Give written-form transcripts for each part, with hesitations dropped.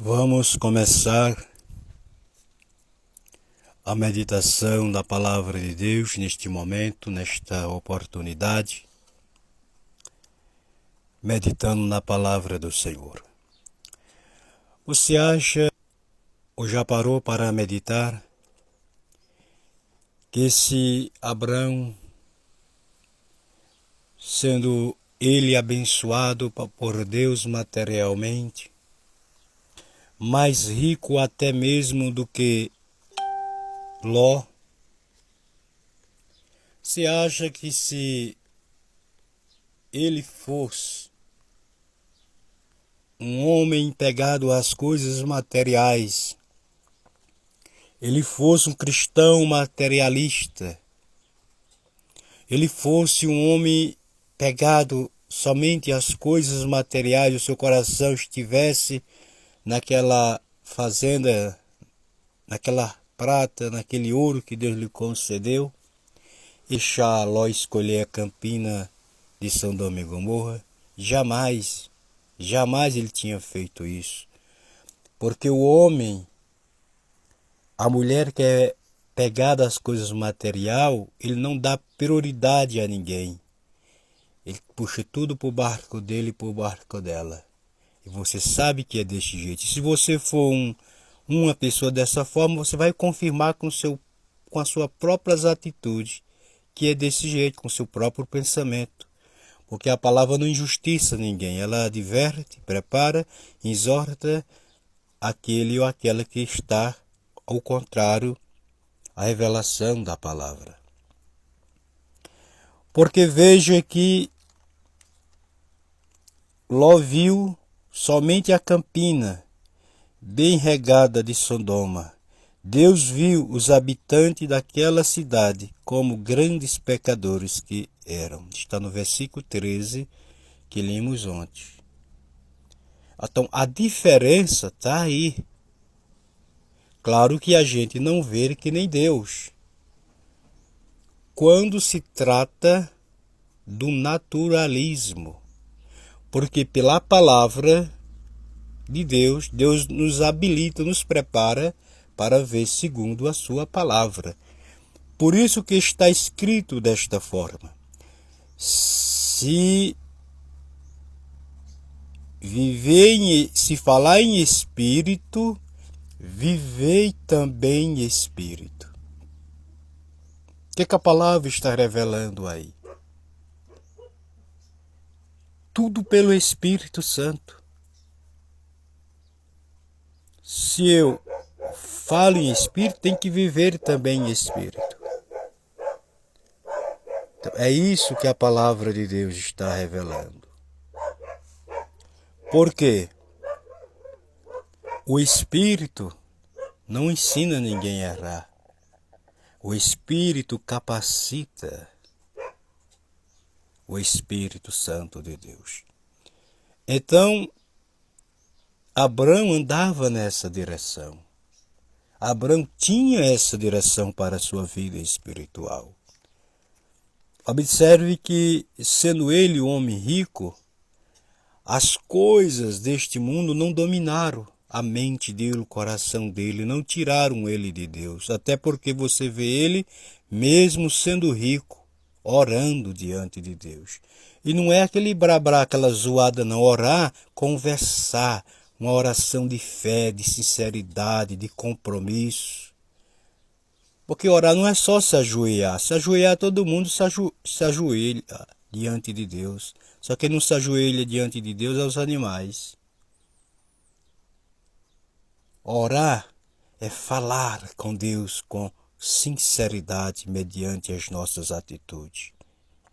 Vamos começar a meditação da Palavra de Deus neste momento, nesta oportunidade, meditando na Palavra do Senhor. Você acha, ou já parou para meditar, que esse Abraão, sendo ele abençoado por Deus materialmente, mais rico até mesmo do que Ló, você acha que se ele fosse um homem pegado às coisas materiais, ele fosse um cristão materialista, ele fosse um homem pegado somente às coisas materiais, o seu coração estivesse naquela fazenda, naquela prata, naquele ouro que Deus lhe concedeu, e deixar Ló escolher a campina de Sodoma e Gomorra? Jamais ele tinha feito isso. Porque o homem, a mulher que é pegada às coisas material, ele não dá prioridade a ninguém. Ele puxa tudo pro barco dele e pro barco dela. E você sabe que é desse jeito. Se você for uma pessoa dessa forma, você vai confirmar com as suas próprias atitudes que é desse jeito, com o seu próprio pensamento. Porque a palavra não injustiça ninguém. Ela adverte, prepara, exorta aquele ou aquela que está ao contrário à revelação da palavra. Porque veja que Ló viu somente a campina bem regada de Sodoma. Deus viu os habitantes daquela cidade como grandes pecadores que eram. Está no versículo 13 que lemos ontem. Então a diferença está aí. Claro que a gente não vê que nem Deus. Quando se trata do naturalismo. Porque pela palavra de Deus, Deus nos habilita, nos prepara para ver segundo a sua palavra. Por isso que está escrito desta forma: se falar em espírito, vivei também em espírito. O que a palavra está revelando aí? Tudo pelo Espírito Santo. Se eu falo em espírito, tem que viver também em espírito. Então, é isso que a palavra de Deus está revelando. Por quê? O Espírito não ensina ninguém a errar. O Espírito capacita o Espírito Santo de Deus. Então, Abraão andava nessa direção. Abraão tinha essa direção para a sua vida espiritual. Observe que, sendo ele um homem rico, as coisas deste mundo não dominaram a mente dele, o coração dele, não tiraram ele de Deus. Até porque você vê ele, mesmo sendo rico, orando diante de Deus. E não é aquele brabrá, aquela zoada não. Orar, conversar, uma oração de fé, de sinceridade, de compromisso. Porque orar não é só se ajoelhar. Se ajoelhar, todo mundo se ajoelha diante de Deus. Só quem não se ajoelha diante de Deus é os animais. Orar é falar com Deus com sinceridade mediante as nossas atitudes.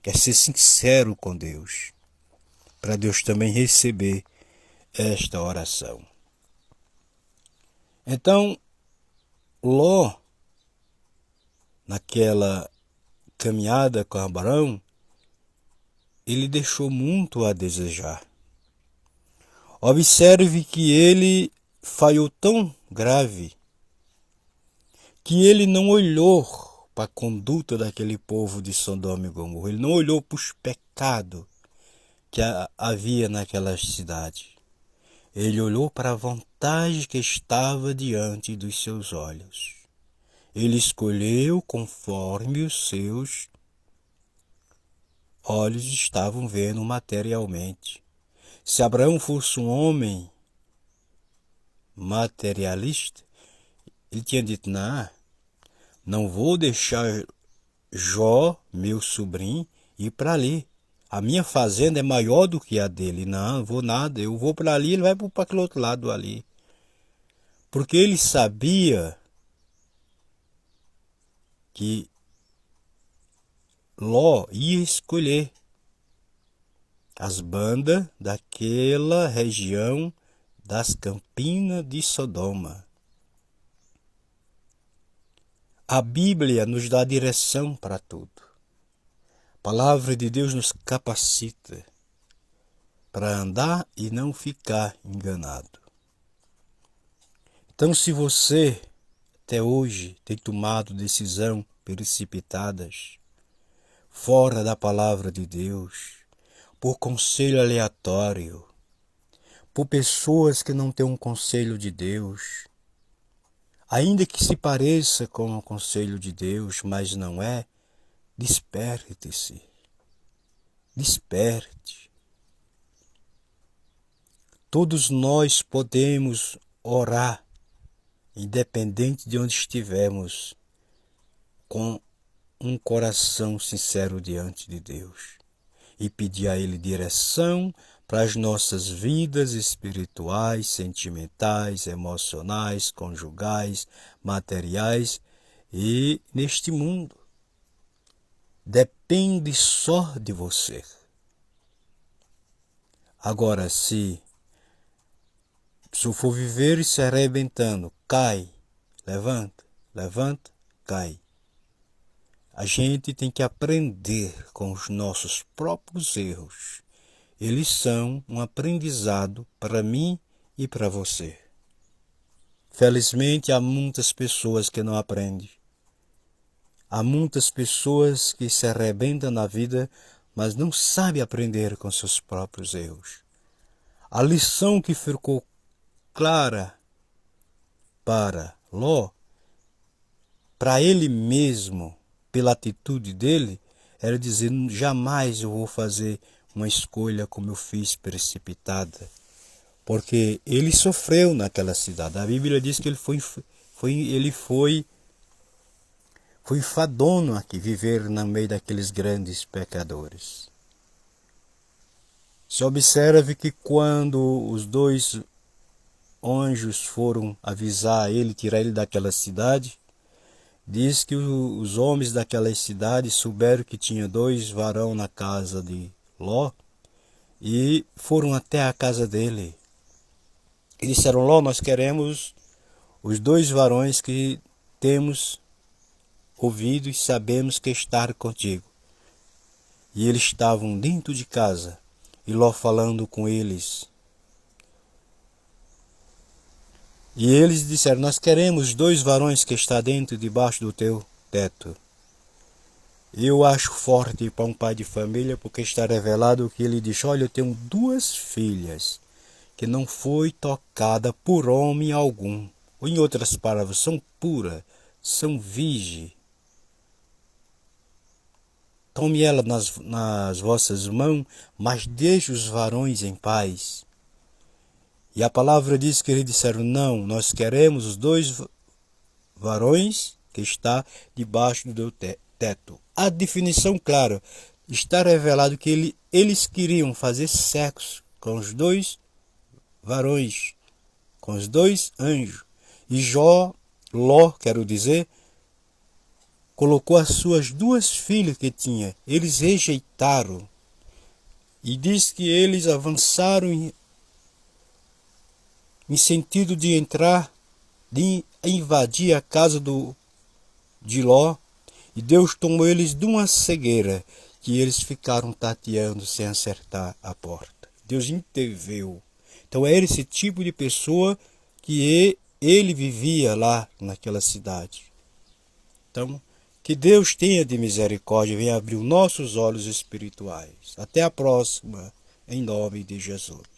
É ser sincero com Deus, para Deus também receber esta oração. Então, Ló, naquela caminhada com Abraão, ele deixou muito a desejar. Observe que ele falhou tão grave que ele não olhou para a conduta daquele povo de Sodoma e Gomorra. Ele não olhou para os pecados que havia naquela cidade. Ele olhou para a vontade vantagem que estava diante dos seus olhos. Ele escolheu conforme os seus olhos estavam vendo materialmente. Se Abraão fosse um homem materialista, ele tinha dito, não vou deixar Jó, meu sobrinho, ir para ali. A minha fazenda é maior do que a dele. Não vou nada, eu vou para ali, ele vai para aquele outro lado ali. Porque ele sabia que Ló ia escolher as bandas daquela região das campinas de Sodoma. A Bíblia nos dá direção para tudo. A palavra de Deus nos capacita para andar e não ficar enganado. Então, se você até hoje tem tomado decisões precipitadas, fora da palavra de Deus, por conselho aleatório, por pessoas que não têm um conselho de Deus, ainda que se pareça com o conselho de Deus, mas não é, desperte-se. Desperte. Todos nós podemos orar, independente de onde estivermos, com um coração sincero diante de Deus e pedir a Ele direção para as nossas vidas espirituais, sentimentais, emocionais, conjugais, materiais e neste mundo. Depende só de você. Agora, se for viver se arrebentando, cai, levanta, cai. A gente tem que aprender com os nossos próprios erros. Eles são um aprendizado para mim e para você. Felizmente, há muitas pessoas que não aprendem. Há muitas pessoas que se arrebentam na vida, mas não sabem aprender com seus próprios erros. A lição que ficou clara para Ló, para ele mesmo, pela atitude dele, era dizer, jamais eu vou fazer uma escolha como eu fiz precipitada. Porque ele sofreu naquela cidade. A Bíblia diz que ele foi enfadonho aqui, viver no meio daqueles grandes pecadores. Se observe que quando os dois anjos foram avisar ele, tirar ele daquela cidade, diz que os homens daquela cidade souberam que tinha 2 varões na casa de Ló e foram até a casa dele. E disseram, Ló, nós queremos os 2 varões que temos ouvido e sabemos que estar contigo. E eles estavam dentro de casa e Ló falando com eles. E eles disseram, nós queremos 2 varões que está dentro, debaixo do teu teto. Eu acho forte para um pai de família, porque está revelado que ele diz, olha, eu tenho 2 filhas que não foi tocada por homem algum. Ou em outras palavras, são puras, são virgens. Tome ela nas vossas mãos, mas deixe os varões em paz. E a palavra diz que eles disseram, não, nós queremos os 2 varões que está debaixo do teto. A definição clara, está revelado que eles queriam fazer sexo com os 2 varões, com os 2 anjos. E Ló, quero dizer, colocou as suas 2 filhas que tinha. Eles rejeitaram. E diz que eles avançaram em sentido de entrar, de invadir a casa de Ló, e Deus tomou eles de uma cegueira, que eles ficaram tateando sem acertar a porta. Deus interveio. Então era esse tipo de pessoa que ele vivia lá naquela cidade. Então, que Deus tenha de misericórdia e venha abrir os nossos olhos espirituais. Até a próxima, em nome de Jesus.